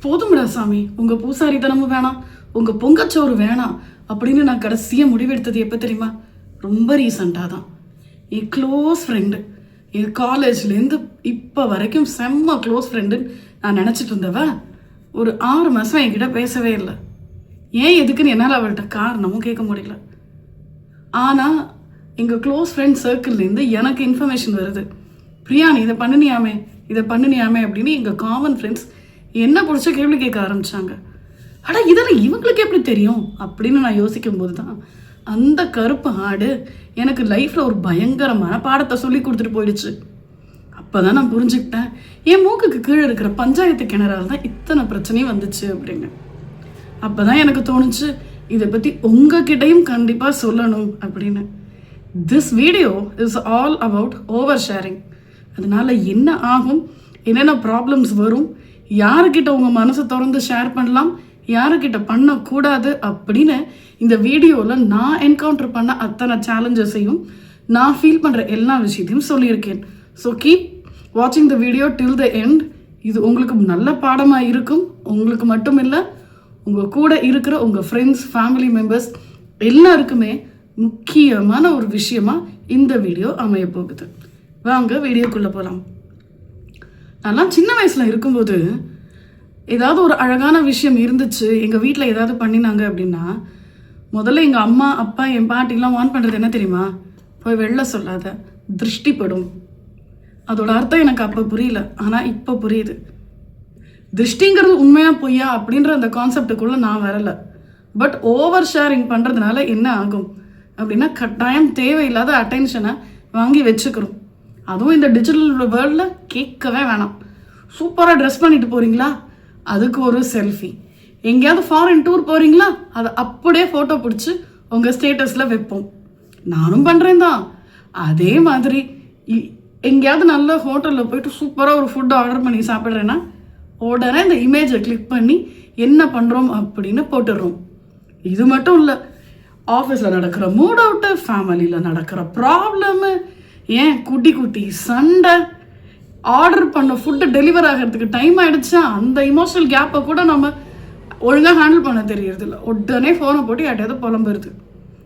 போதும்டா சாமி, உங்க பூசாரித்தனமும் வேணாம், உங்க பொங்கச்சோறு வேணாம் அப்படின்னு நான் கடைசியா முடிவெடுத்தது எப்போ தெரியுமா? ரொம்ப ரீசண்டாக தான். என் க்ளோஸ் ஃப்ரெண்டு, என் காலேஜ்லேருந்து இப்போ வரைக்கும் செம்ம க்ளோஸ் ஃப்ரெண்டுன்னு நான் நினச்சிட்டு இருந்தவ ஒரு 6 மாதம் என்கிட்ட பேசவே இல்லை. ஏன் எதுக்குன்னு என்னால் அவள்கிட்ட காரணமும் கேட்க முடியல. ஆனால் எங்கள் க்ளோஸ் ஃப்ரெண்ட் சர்க்கிள்லேருந்து எனக்கு இன்ஃபர்மேஷன் வருது, பிரியா நீ இதை பண்ணினியாமே அப்படின்னு எங்கள் காமன் ஃப்ரெண்ட்ஸ் என்ன பிடிச்ச கேள்வி கேட்க ஆரம்பித்தாங்க. ஆனால் இதெல்லாம் இவங்களுக்கு எப்படி தெரியும் அப்படின்னு நான் யோசிக்கும் போது தான் அந்த கருப்பு ஆடு எனக்கு லைஃப்பில் ஒரு பயங்கரமான பாடத்தை சொல்லி கொடுத்துட்டு போயிடுச்சு. அப்போ தான் நான் புரிஞ்சுக்கிட்டேன், என் மூக்குக்கு கீழே இருக்கிற பஞ்சாயத்து கிணறால் தான் இத்தனை பிரச்சனையும் வந்துச்சு அப்படின்னு. அப்போ தான் எனக்கு தோணுச்சு, இதை பற்றி உங்ககிட்டையும் கண்டிப்பாக சொல்லணும் அப்படின்னு. This video is all about over sharing. அதனால என்ன ஆகும், என்னென்ன ப்ராப்ளம்ஸ் வரும், யாருக்கிட்ட உங்கள் மனசை திறந்து ஷேர் பண்ணலாம், யாருக்கிட்ட பண்ணக்கூடாது அப்படின்னு இந்த வீடியோவில் நான் என்கவுண்டர் பண்ண அத்தனை சேலஞ்சஸையும் நான் ஃபீல் பண்ணுற எல்லா விஷயத்தையும் சொல்லியிருக்கேன். ஸோ கீப் வாட்சிங் the video till the end. இது உங்களுக்கு நல்ல பாடமாக இருக்கும். உங்களுக்கு மட்டும் இல்லை, உங்கள் கூட இருக்கிற உங்கள் ஃப்ரெண்ட்ஸ், ஃபேமிலி மெம்பர்ஸ் எல்லாருக்குமே முக்கியமான ஒரு விஷயமா இந்த வீடியோ அமைய போகுது. வாங்க வீடியோக்குள்ளே போகலாம். நான்லாம் சின்ன வயசில் இருக்கும்போது ஏதாவது ஒரு அழகான விஷயம் இருந்துச்சு, எங்கள் வீட்டில் ஏதாவது பண்ணினாங்க அப்படின்னா முதல்ல எங்கள் அம்மா அப்பா என் பாட்டிலாம் வான் பண்ணுறது என்ன தெரியுமா? போய் வெளில சொல்லாத, திருஷ்டிப்படும். அதோட அர்த்தம் எனக்கு அப்போ புரியல, ஆனால் இப்போ புரியுது. திருஷ்டிங்கிறது உண்மையாக பொய்யா அப்படின்ற அந்த கான்செப்டுக்குள்ளே நான் வரலை. பட் ஓவர் ஷேரிங் பண்ணுறதுனால என்ன ஆகும் அப்படின்னா, கட்டாயம் தேவையில்லாத அட்டென்ஷனை வாங்கி வச்சுக்கிறோம். அதுவும் இந்த டிஜிட்டல் வேர்ல்டில் கேட்கவே வேணாம். சூப்பராக ட்ரெஸ் பண்ணிட்டு போகிறீங்களா, அதுக்கு ஒரு செல்ஃபி. எங்கேயாவது ஃபாரின் டூர் போகிறீங்களா, அதை அப்படியே ஃபோட்டோ பிடிச்சி உங்கள் ஸ்டேட்டஸில் வைப்போம். நானும் பண்ணுறேன் தான். அதே மாதிரி எங்கேயாவது நல்ல ஹோட்டலில் போயிட்டு சூப்பராக ஒரு ஃபுட் ஆர்டர் பண்ணி சாப்பிட்றேன்னா உடனே இந்த இமேஜை கிளிக் பண்ணி என்ன பண்ணுறோம் அப்படின்னு போட்டுடுறோம். இது மட்டும் இல்லை, ஆஃபீஸில் நடக்கிற மூட் அவுட்டு, ஃபேமிலியில் நடக்கிற ப்ராப்ளமு, ஏன் குட்டி குட்டி சண்டை, ஆர்டர் பண்ண ஃபுட்டு டெலிவர் ஆகிறதுக்கு டைம் ஆகிடுச்சா அந்த இமோஷனல் கேப்பை கூட நம்ம ஒழுங்காக ஹேண்டில் பண்ண தெரியறது இல்லை. உடனே ஃபோனை போட்டு யார்ட்டையாவது புலம்புறது.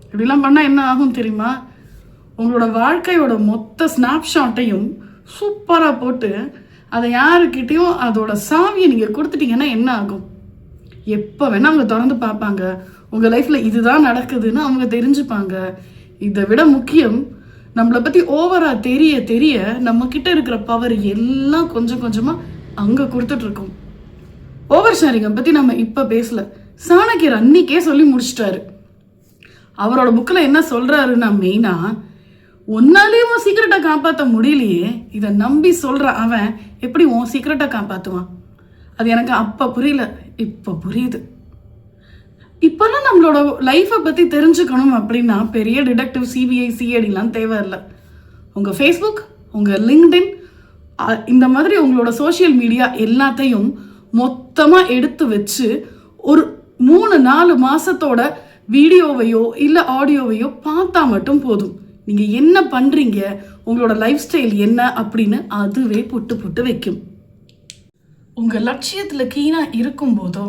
இப்படிலாம் பண்ணால் என்ன ஆகும் தெரியுமா? உங்களோட வாழ்க்கையோட மொத்த ஸ்னாப்ஷாட்டையும் சூப்பராக போட்டு அதை யாருக்கிட்டேயும் அதோட சாவியை நீங்கள் கொடுத்துட்டீங்கன்னா என்ன ஆகும்? எப்போ வேணால் அவங்க திறந்து பார்ப்பாங்க, உங்கள் லைஃப்பில் இதுதான் நடக்குதுன்னு அவங்க தெரிஞ்சுப்பாங்க. இதை விட முக்கியம், நம்மளை பற்றி ஓவராக தெரிய தெரிய நம்மக்கிட்ட இருக்கிற பவர் எல்லாம் கொஞ்சம் கொஞ்சமாக அங்கே கொடுத்துட்ருக்கோம். ஓவர் ஷேரிங்கை பற்றி நம்ம இப்போ பேசல, சாணக்கியர் அன்னிக்கே சொல்லி முடிச்சிட்டாரு. அவரோட புக்கில் என்ன சொல்கிறாருன்னா, மெயினாக ஒன்னாலேயும் உன் சீக்கிரட்டை காப்பாற்ற முடியலையே, இதை நம்பி சொல்கிற அவன் எப்படி உன் சீக்கிரட்டை காப்பாற்றுவான்? அது எனக்கு அப்போ புரியல, இப்போ புரியுது. இப்போல்லாம் நம்மளோட லைஃப்பை பற்றி தெரிஞ்சுக்கணும் அப்படின்னா பெரிய டிடெக்டிவ், சிபிஐ, சிஐடிலாம் தேவையில்லை. உங்கள் ஃபேஸ்புக், உங்கள் லிங்க்டின், இந்த மாதிரி உங்களோட சோஷியல் மீடியா எல்லாத்தையும் மொத்தமாக எடுத்து வச்சு ஒரு 3-4 மாதத்தோட வீடியோவையோ இல்லை ஆடியோவையோ பார்த்தா மட்டும் போதும். நீங்கள் என்ன பண்ணுறீங்க, உங்களோட லைஃப் ஸ்டைல் என்ன அப்படின்னு அதுவே புட்டு வைக்கும். உங்கள் லட்சியத்தில் கீனாக இருக்கும்போதோ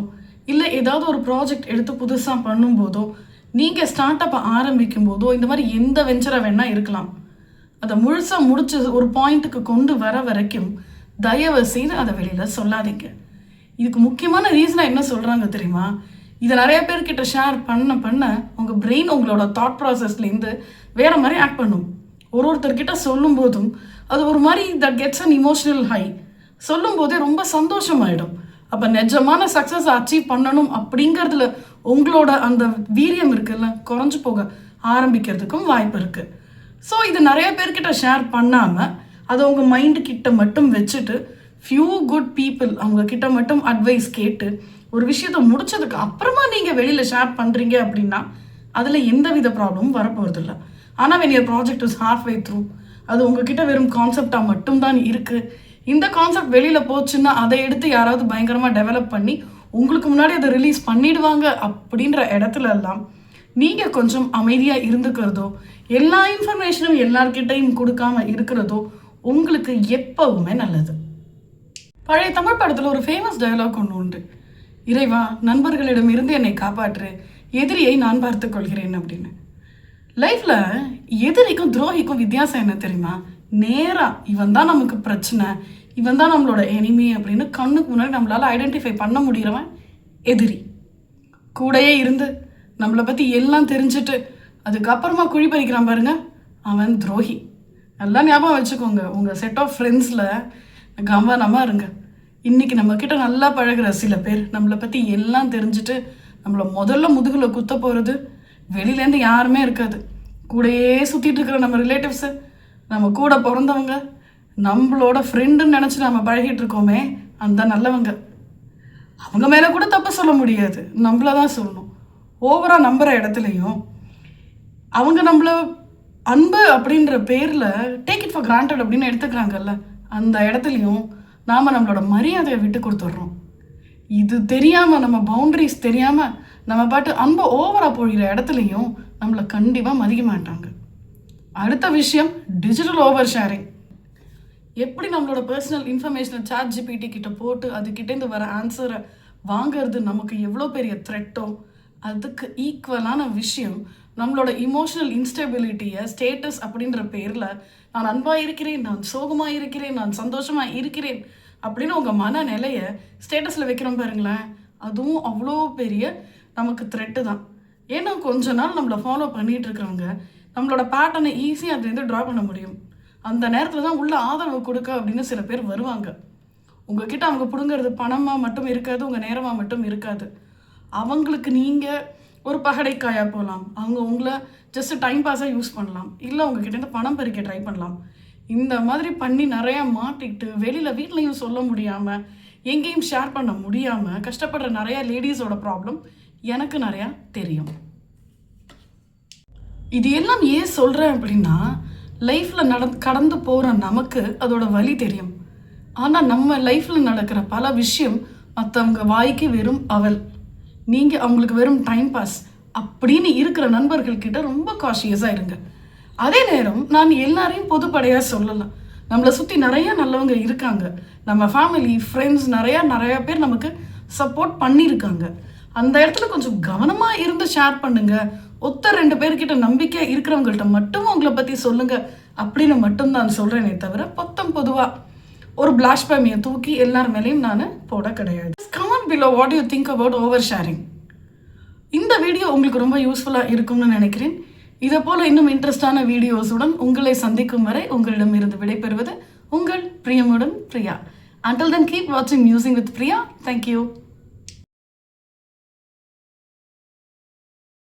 இல்லை ஏதாவது ஒரு ப்ராஜெக்ட் எடுத்து புதுசாக பண்ணும்போதோ, நீங்கள் ஸ்டார்ட் அப்பை ஆரம்பிக்கும் போதோ, இந்த மாதிரி எந்த வெஞ்சரை வேணால் இருக்கலாம், அதை முழுசாக முடிச்சு ஒரு பாயிண்ட்டுக்கு கொண்டு வர வரைக்கும் தயவு செய்து அதை வெளியில் சொல்லாதீங்க. இதுக்கு முக்கியமான ரீசனாக என்ன சொல்கிறாங்க தெரியுமா? இதை நிறைய பேர்கிட்ட ஷேர் பண்ண உங்கள் பிரெயின் உங்களோட தாட் ப்ராசஸ்லேருந்து வேறு மாதிரி ஆக்ட் பண்ணும். ஒருத்தர்கிட்ட சொல்லும் போதும் அது ஒரு மாதிரி that gets an emotional high. சொல்லும் போதே ரொம்ப சந்தோஷமாயிடும். அப்போ நிஜமான சக்ஸஸ் அச்சீவ் பண்ணணும் அப்படிங்கிறதுல உங்களோட அந்த வீரியம் இருக்குல்ல, குறைஞ்சு போக ஆரம்பிக்கிறதுக்கும் வாய்ப்பு இருக்குது. ஸோ இது நிறைய பேர்கிட்ட ஷேர் பண்ணாமல் அதை உங்கள் மைண்டு கிட்ட மட்டும் வச்சுட்டு ஃபியூ குட் பீப்புள் அவங்க கிட்ட மட்டும் அட்வைஸ் கேட்டு ஒரு விஷயத்தை முடிச்சதுக்கு அப்புறமா நீங்கள் வெளியில் ஷேர் பண்ணுறீங்க அப்படின்னா அதில் எந்த வித ப்ராப்ளமும் வரப்போகிறதில்ல. ஆனால் when your project is halfway through, அது உங்ககிட்ட வெறும் கான்செப்டாக மட்டும்தான் இருக்குது. இந்த கான்செப்ட் வெளியில் போச்சுன்னா அதை எடுத்து யாராவது பயங்கரமாக டெவலப் பண்ணி உங்களுக்கு முன்னாடி அதை ரிலீஸ் பண்ணிடுவாங்க அப்படின்ற இடத்துல எல்லாம் நீங்கள் கொஞ்சம் அமைதியாக இருந்துக்கிறதோ, எல்லா இன்ஃபர்மேஷனும் எல்லார்கிட்டையும் கொடுக்காம இருக்கிறதோ உங்களுக்கு எப்பவுமே நல்லது. பழைய தமிழ் படத்தில் ஒரு ஃபேமஸ் டயலாக் ஒன்று உண்டு. இறைவா, நண்பர்களிடமிருந்து என்னை காப்பாற்று, எதிரியை நான் பார்த்து கொள்கிறேன் அப்படின்னு. லைஃப்பில் எதிரிக்கும் துரோகிக்கும் வித்தியாசம் என்ன தெரியுமா? நேராக இவன் தான் நமக்கு பிரச்சனை, இவன் தான் நம்மளோட எனிமி அப்படின்னு கண்ணுக்கு முன்னாடி நம்மளால் ஐடென்டிஃபை பண்ண முடிகிறவன் எதிரி. கூடையே இருந்து நம்மளை பற்றி எல்லாம் தெரிஞ்சுட்டு அதுக்கப்புறமா குழி பறிக்கிறான் பாருங்க, அவன் துரோகி. நல்லா ஞாபகம் வச்சுக்கோங்க. உங்கள் செட் ஆஃப் ஃப்ரெண்ட்ஸில் கவனமாக இருங்க. இன்றைக்கி நம்மக்கிட்ட நல்லா பழகிற சில பேர் நம்மளை பற்றி எல்லாம் தெரிஞ்சுட்டு நம்மளை முதல்ல முதுகில் குத்த போகிறது வெளியிலேருந்து யாருமே இருக்காது. கூடையே சுற்றிட்டு இருக்கிற நம்ம ரிலேட்டிவ்ஸு, நம்ம கூட பிறந்தவங்க, நம்மளோட ஃப்ரெண்டுன்னு நினச்சி நம்ம பழகிட்டு இருக்கோமே அந்த நல்லவங்க. அவங்க மேலே கூட தப்பு சொல்ல முடியாது, நம்மள தான் சொல்லணும். ஓவராக நம்புகிற இடத்துலையும் அவங்க நம்மள அன்பு அப்படின்ற பேரில் டேக் இட் ஃபார் கிராண்டட் அப்படின்னு எடுத்துக்கிறாங்கல்ல, அந்த இடத்துலையும் நாம் நம்மளோட மரியாதையை விட்டு கொடுத்துட்றோம். இது தெரியாமல், நம்ம பவுண்டரிஸ் தெரியாமல் நம்ம பாட்டு அன்பை ஓவராக போகிற இடத்துலையும் நம்மளை கண்டிப்பாக மதிக்க மாட்டாங்க. அடுத்த விஷயம் டிஜிட்டல் ஓவர் ஷேரிங். எப்படி நம்மளோட பர்சனல் இன்ஃபர்மேஷனை ChatGPT கிட்ட போட்டு அதுக்கிட்டேருந்து வர ஆன்சரை வாங்கிறது நமக்கு எவ்வளோ பெரிய த்ரெட்டோ, அதுக்கு ஈக்குவலான விஷயம் நம்மளோட இமோஷனல் இன்ஸ்டெபிலிட்டியை ஸ்டேட்டஸ் அப்படின்ற பேரில் நான் அன்பாக இருக்கிறேன், நான் சோகமாக இருக்கிறேன், நான் சந்தோஷமாக இருக்கிறேன் அப்படின்னு உங்கள் மனநிலையை ஸ்டேட்டஸில் வைக்கிறோம் பாருங்களேன். அதுவும் அவ்வளோ பெரிய நமக்கு த்ரெட்டு தான். ஏன்னா கொஞ்ச நாள் நம்மளை ஃபாலோ பண்ணிகிட்டு இருக்கிறவங்க நம்மளோட பேட்டர்னை ஈஸியாக அதுலேருந்து ட்ரா பண்ண முடியும். அந்த நேரத்தில் தான் உள்ள ஆதரவு கொடுக்க அப்படின்னு சில பேர் வருவாங்க. உங்ககிட்ட அவங்க பிடுங்கிறது பணமாக மட்டும் இருக்காது, உங்கள் நேரமாக மட்டும் இருக்காது. அவங்களுக்கு நீங்கள் ஒரு பகடைக்காயாக போகலாம், அவங்க உங்களை ஜஸ்ட் டைம் பாஸாக யூஸ் பண்ணலாம், இல்லை உங்ககிட்ட பணம் பறிக்க ட்ரை பண்ணலாம். இந்த மாதிரி பண்ணி நிறையா மாட்டிக்கிட்டு வெளியில் வீட்லையும் சொல்ல முடியாமல், எங்கேயும் ஷேர் பண்ண முடியாமல் கஷ்டப்படுற நிறையா லேடிஸோட ப்ராப்ளம் எனக்கு நிறையா தெரியும். இது எல்லாம் ஏன் சொல்கிறேன் அப்படின்னா, லைஃப்பில் கடந்து போகிற நமக்கு அதோட வலி தெரியும். ஆனால் நம்ம லைஃப்பில் நடக்கிற பல விஷயம் மற்றவங்க வாய்க்கு வெறும் அவல், நீங்கள் அவங்களுக்கு வெறும் டைம் பாஸ் அப்படின்னு இருக்கிற நண்பர்கள்கிட்ட ரொம்ப காஷியஸாக இருங்க. அதே நேரம் நான் எல்லாரையும் பொதுப்படையாக சொல்லலாம். நம்மளை சுற்றி நிறையா நல்லவங்க இருக்காங்க. நம்ம ஃபேமிலி, ஃப்ரெண்ட்ஸ் நிறையா பேர் நமக்கு சப்போர்ட் பண்ணியிருக்காங்க. அந்த இடத்துல கொஞ்சம் கவனமாக இருந்து ஷேர் பண்ணுங்கள். ஒத்த 2 பேர்கிட்ட நம்பிக்கை இருக்கிறவங்கள்ட்ட மட்டும் உங்களை பற்றி சொல்லுங்கள் அப்படின்னு மட்டும்தான் சொல்கிறேனே தவிர பொதுவாக ஒரு பிளாஷ்பேமியை தூக்கி எல்லார் மேலேயும் நான் போட கிடையாது. Comment below what you think about over sharing. இந்த வீடியோ உங்களுக்கு ரொம்ப யூஸ்ஃபுல்லாக இருக்கும்னு நினைக்கிறேன். இதை போல் இன்னும் இன்ட்ரெஸ்டான வீடியோஸுடன் உங்களை சந்திக்கும் வரை உங்களிடமிருந்து விடைபெறுவது உங்கள் பிரியமுடன் Priya. Until then, keep watching Musing with Priya. Thank you.